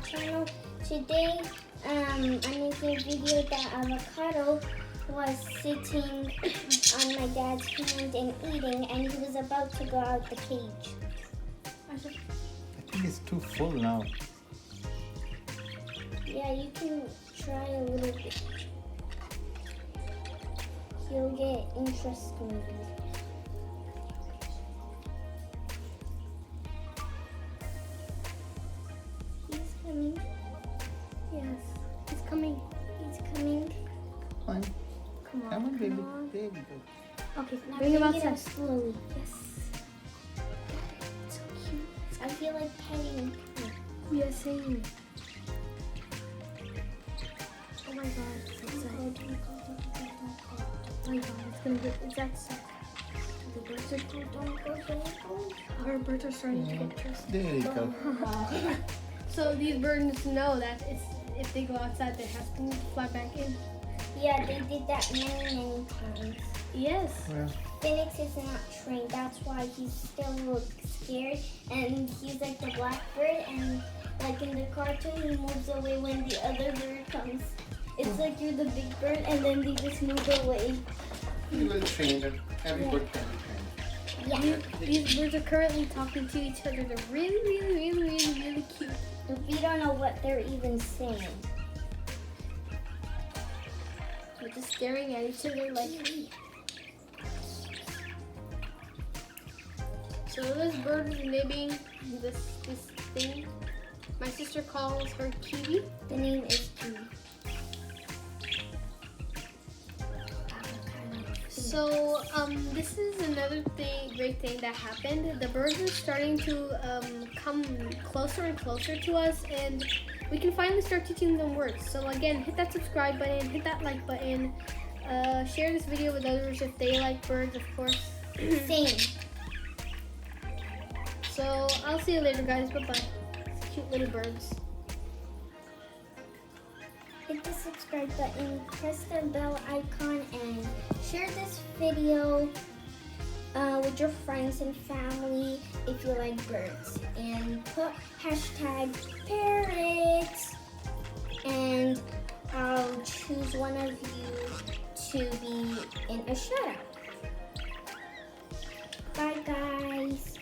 Channel. Today, I'm making a video that avocado was sitting on my dad's hand and eating, and he was about to go out the cage. I think it's too full now. Yeah, you can try a little bit. He'll get interested. He's coming. Yes, he's coming. He's coming. Come on. Come on, Come on, baby. come on. There we go. Okay, Now bring him bring it outside. up slowly. Yes. So cute. I feel like petting him. Yeah, same. Oh my god, it's so exciting. Oh my god, it's gonna get, it's that sick. The birds are, Don't go. our birds are starting to get dressed. There you go. So these birds know that it's, if they go outside, they have to fly back in. Yeah, they did that many times. Yes. Well, Phoenix is not trained. That's why he's still a little scared. And he's like the blackbird. And like in the cartoon, he moves away when the other bird comes. It's like you're the big bird, and then they just move away. you will train them. Every bird can be trained. Yeah. These birds are currently talking to each other. They're really, really, really, really, really cute. We don't know what they're even saying. They're just staring at each other like. So this bird is naming this thing. My sister calls her Kiwi. The name is Kiwi. So this is another great thing that happened. The birds are starting to come closer and closer to us, and we can finally start teaching them words. So again, hit that subscribe button, hit that like button, share this video with others if they like birds, of course. Same. So I'll see you later, guys. Bye bye. Cute little birds. Hit the subscribe button, press the bell icon, and share this video with your friends and family if you like birds. And put hashtag parrots, and I'll choose one of you to be in a shout out. Bye guys.